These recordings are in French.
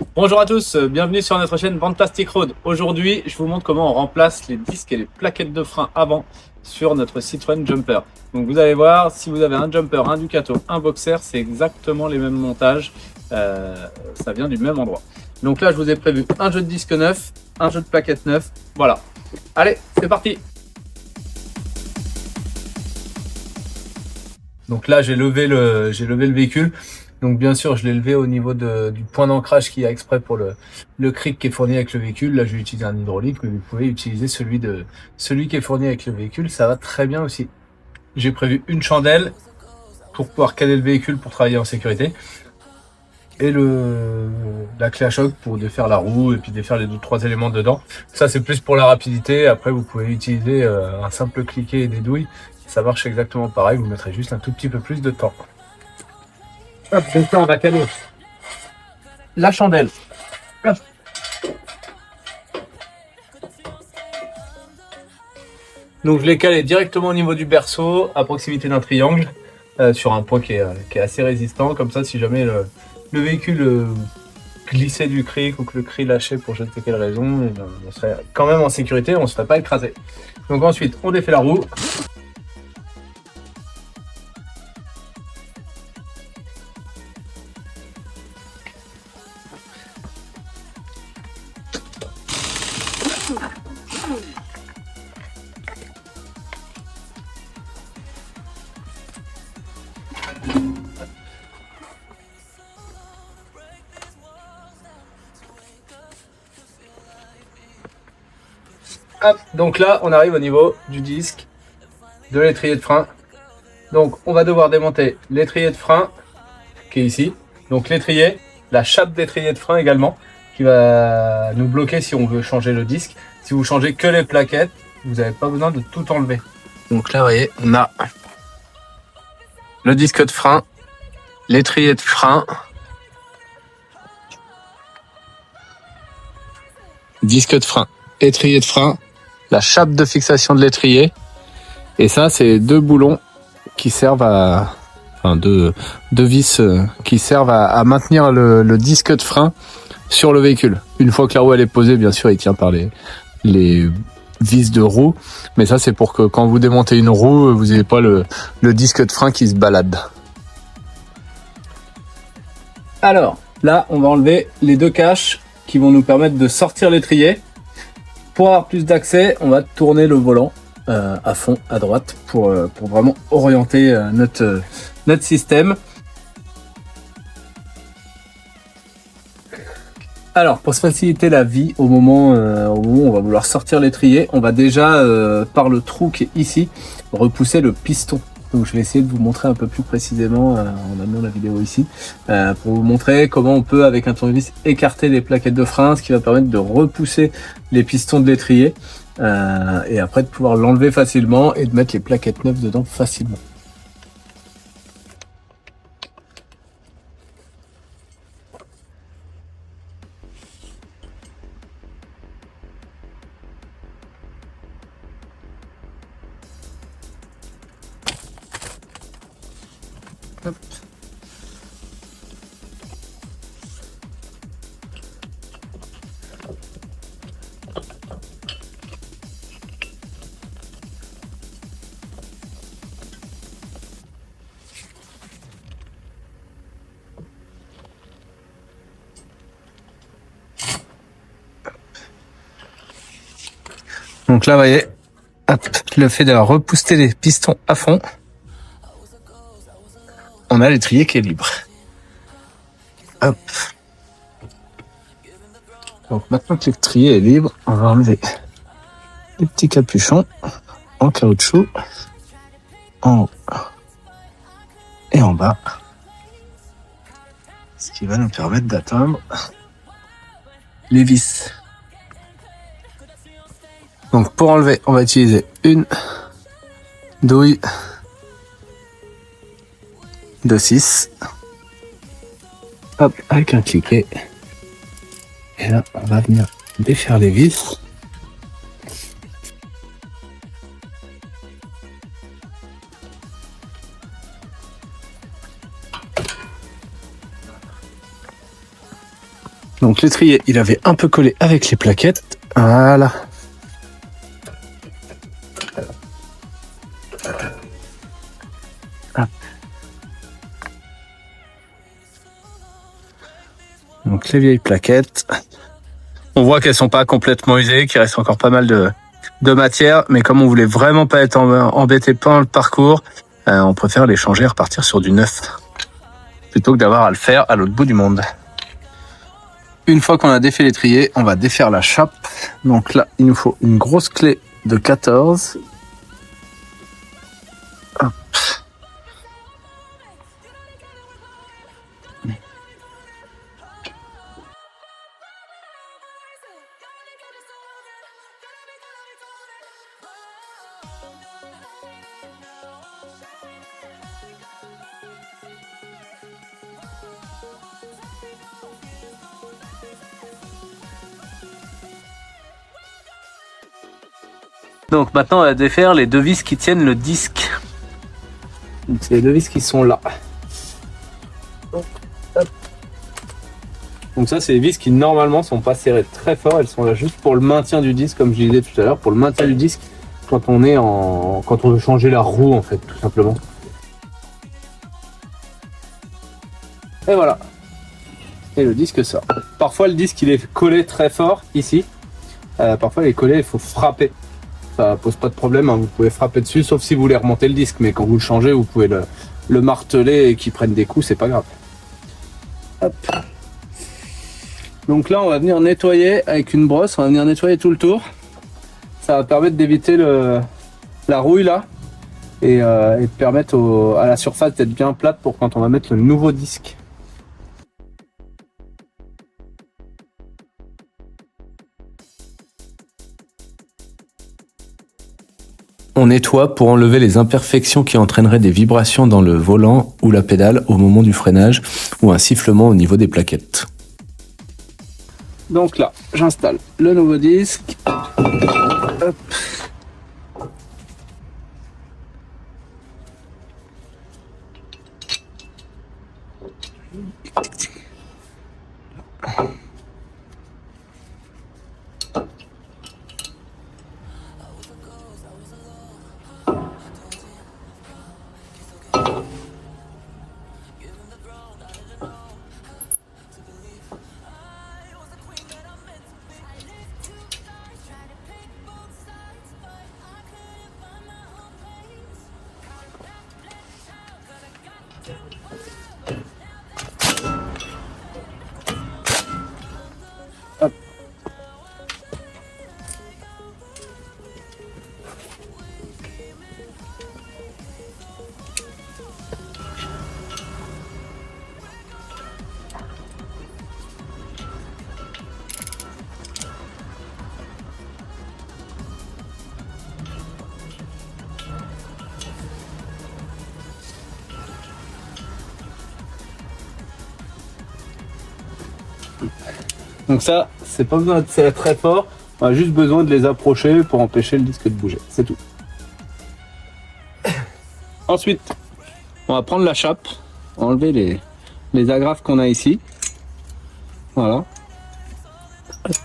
Bonjour à tous, bienvenue sur notre chaîne Fantastic Road. Aujourd'hui, je vous montre comment on remplace les disques et les plaquettes de frein avant sur notre Citroën Jumper. Donc vous allez voir, si vous avez un Jumper, un Ducato, un Boxer, c'est exactement les mêmes montages, ça vient du même endroit. Donc là, je vous ai prévu un jeu de disques neuf, un jeu de plaquettes neuf, voilà. Allez, c'est parti. Donc là, j'ai levé le véhicule. Donc bien sûr, je l'ai levé au niveau du point d'ancrage qu'il y a exprès pour le cric qui est fourni avec le véhicule. Là, je vais utiliser un hydraulique, mais vous pouvez utiliser celui qui est fourni avec le véhicule. Ça va très bien aussi. J'ai prévu une chandelle pour pouvoir caler le véhicule pour travailler en sécurité. Et la clé à choc pour défaire la roue et puis défaire les 2-3 éléments dedans. Ça, c'est plus pour la rapidité. Après, vous pouvez utiliser un simple cliquet et des douilles. Ça marche exactement pareil. Vous mettrez juste un tout petit peu plus de temps. Hop, donc là, on va caler la chandelle. Hop. Donc je l'ai calé directement au niveau du berceau, à proximité d'un triangle, sur un point qui est assez résistant. Comme ça, si jamais le véhicule glissait du cric ou que le cric lâchait pour je ne sais quelle raison, on serait quand même en sécurité, on ne se ferait pas écraser. Donc ensuite, on défait la roue. Hop, donc là, on arrive au niveau du disque, de l'étrier de frein. Donc on va devoir démonter l'étrier de frein qui est ici. Donc l'étrier, la chape d'étrier de frein également, qui va nous bloquer si on veut changer le disque. Si vous changez que les plaquettes, vous n'avez pas besoin de tout enlever. Donc là, vous voyez, on a le disque de frein, l'étrier de frein, disque de frein, étrier de frein, la chape de fixation de l'étrier. Et ça, c'est deux boulons qui servent à... Enfin, deux vis qui servent à maintenir le disque de frein sur le véhicule. Une fois que la roue elle est posée, bien sûr, il tient par les vis de roue. Mais ça, c'est pour que quand vous démontez une roue, vous n'ayez pas le disque de frein qui se balade. Alors, là, on va enlever les deux caches qui vont nous permettre de sortir l'étrier. Pour avoir plus d'accès, on va tourner le volant à fond, à droite, pour vraiment orienter notre système. Alors, pour se faciliter la vie, au moment où on va vouloir sortir l'étrier, on va déjà, par le trou qui est ici, repousser le piston. Donc je vais essayer de vous montrer un peu plus précisément en amenant la vidéo ici, pour vous montrer comment on peut, avec un tournevis, écarter les plaquettes de frein, ce qui va permettre de repousser les pistons de l'étrier, et après de pouvoir l'enlever facilement et de mettre les plaquettes neuves dedans facilement. Hop. Donc là, vous voyez, hop, le fait de repousser les pistons à fond, on a l'étrier qui est libre. Hop. Donc maintenant que l'étrier est libre, on va enlever les petits capuchons en caoutchouc, en haut et en bas, ce qui va nous permettre d'atteindre les vis. Donc pour enlever, on va utiliser une douille de 6. Hop, avec un cliquet. Et là, on va venir défaire les vis. Donc l'étrier, il avait un peu collé avec les plaquettes. Voilà. Donc les vieilles plaquettes. On voit qu'elles sont pas complètement usées, qu'il reste encore pas mal de matière, mais comme on voulait vraiment pas être embêté pendant le parcours, on préfère les changer et repartir sur du neuf, plutôt que d'avoir à le faire à l'autre bout du monde. Une fois qu'on a défait l'étrier, on va défaire la chape. Donc là, il nous faut une grosse clé de 14. Hop. Donc maintenant, on va défaire les deux vis qui tiennent le disque. Donc c'est les deux vis qui sont là. Donc ça, c'est les vis qui normalement sont pas serrées très fort. Elles sont là juste pour le maintien du disque, comme je disais tout à l'heure, pour le maintien du disque quand on veut changer la roue en fait, tout simplement. Et voilà. Et le disque sort. Parfois le disque il est collé très fort ici. Parfois il est collé, il faut frapper. Ça pose pas de problème, hein. Vous pouvez frapper dessus, sauf si vous voulez remonter le disque. Mais quand vous le changez, vous pouvez le marteler et qu'il prenne des coups, c'est pas grave. Hop. Donc là, on va venir nettoyer avec une brosse. On va venir nettoyer tout le tour. Ça va permettre d'éviter la rouille là et de permettre à la surface d'être bien plate pour quand on va mettre le nouveau disque. On nettoie pour enlever les imperfections qui entraîneraient des vibrations dans le volant ou la pédale au moment du freinage ou un sifflement au niveau des plaquettes. Donc là, j'installe le nouveau disque. Hop. Hop. Donc ça, c'est pas besoin de serrer très fort, on a juste besoin de les approcher pour empêcher le disque de bouger, c'est tout. Ensuite, on va prendre la chape, enlever les agrafes qu'on a ici. Voilà. Hop.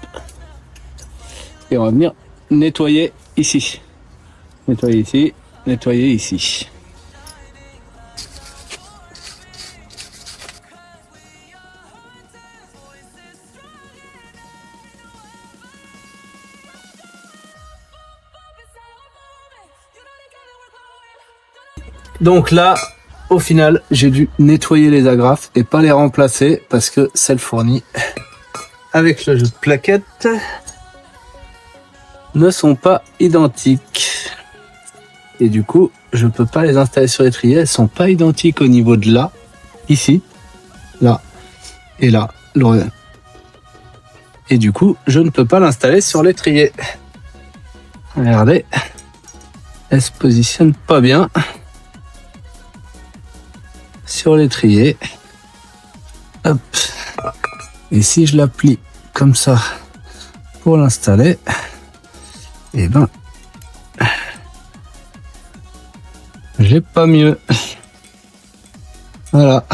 Et on va venir nettoyer ici. Nettoyer ici, nettoyer ici. Donc là, au final, j'ai dû nettoyer les agrafes et pas les remplacer parce que celles fournies avec le jeu de plaquettes ne sont pas identiques. Et du coup, je peux pas les installer sur l'étrier. Elles sont pas identiques au niveau de là, ici, là et là. Et du coup, je ne peux pas l'installer sur l'étrier. Regardez, elle se positionne pas bien sur l'étrier. Hop. Et si je la plie comme ça pour l'installer, et ben j'ai pas mieux. Voilà.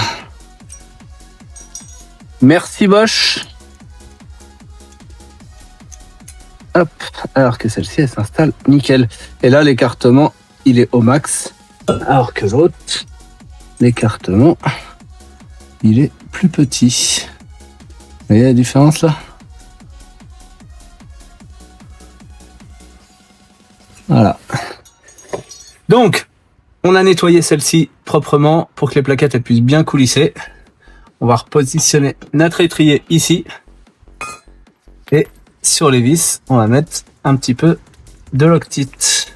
Merci Bosch. Hop, alors que celle-ci, elle s'installe nickel. Et là, l'écartement, il est au max, alors que l'autre, l'écartement, il est plus petit. Vous voyez la différence là? Voilà. Donc, on a nettoyé celle-ci proprement pour que les plaquettes elles puissent bien coulisser. On va repositionner notre étrier ici. Et sur les vis, on va mettre un petit peu de Loctite.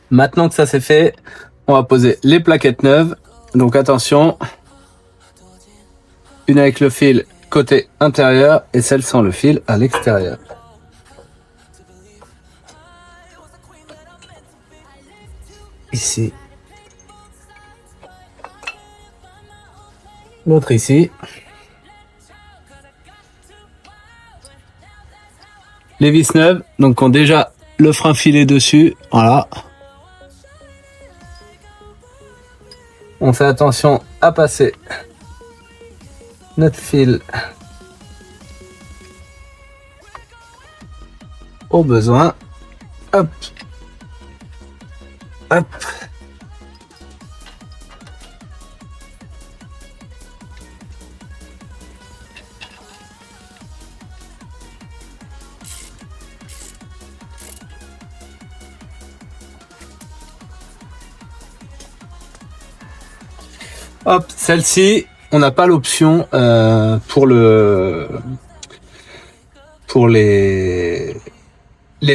Maintenant que ça c'est fait, on va poser les plaquettes neuves. Donc attention, une avec le fil côté intérieur et celle sans le fil à l'extérieur. Ici. L'autre ici. Les vis neuves, donc ont déjà le frein filé dessus. Voilà. On fait attention à passer notre fil au besoin. Hop. Hop. Hop, celle-ci, on n'a pas l'option pour les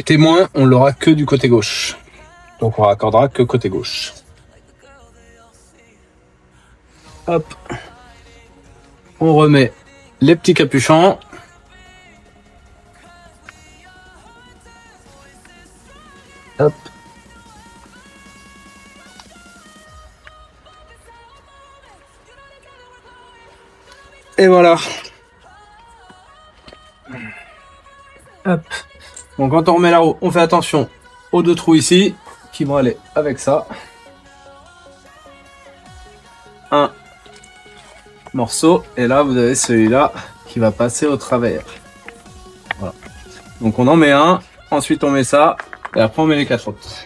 témoins, on l'aura que du côté gauche. Donc on raccordera que côté gauche. Hop. On remet les petits capuchons. Hop. Et voilà. Hop. Donc quand on remet la roue, on fait attention aux deux trous ici qui vont aller avec ça. Un morceau et là vous avez celui-là qui va passer au travers. Voilà. Donc on en met un, ensuite on met ça et après on met les quatre autres.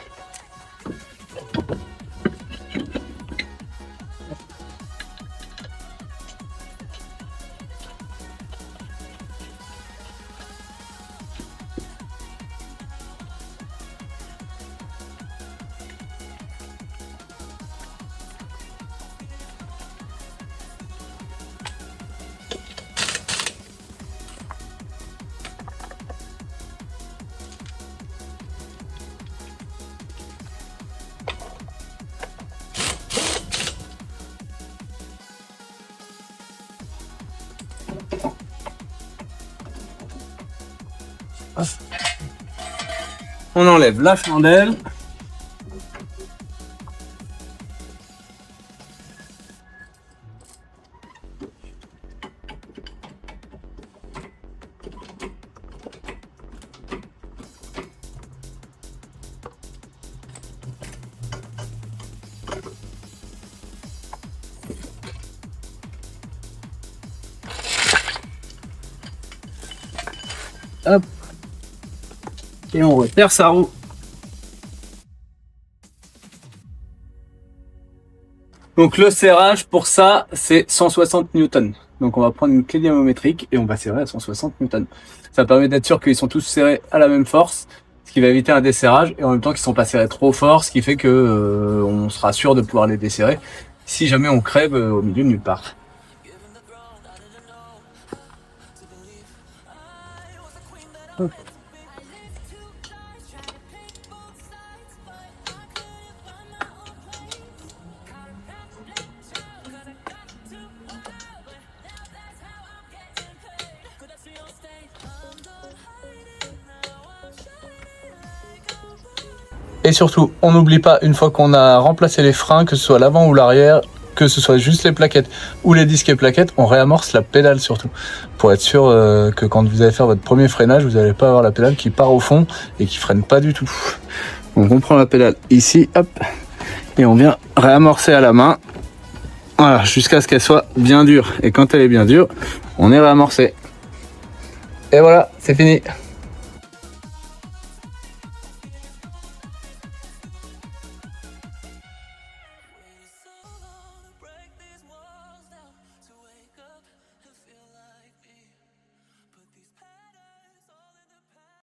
On enlève la chandelle. Hop. Et on resserre sa roue. Donc le serrage pour ça c'est 160 newtons. Donc on va prendre une clé diamométrique et on va serrer à 160 newtons. Ça permet d'être sûr qu'ils sont tous serrés à la même force, ce qui va éviter un desserrage et en même temps qu'ils ne sont pas serrés trop fort, ce qui fait que on sera sûr de pouvoir les desserrer si jamais on crève au milieu de nulle part. Et surtout, on n'oublie pas, une fois qu'on a remplacé les freins, que ce soit l'avant ou l'arrière, que ce soit juste les plaquettes ou les disques et plaquettes, on réamorce la pédale surtout. Pour être sûr que quand vous allez faire votre premier freinage, vous n'allez pas avoir la pédale qui part au fond et qui freine pas du tout. Donc on prend la pédale ici, hop, et on vient réamorcer à la main. Voilà, jusqu'à ce qu'elle soit bien dure. Et quand elle est bien dure, on est réamorcé. Et voilà, c'est fini.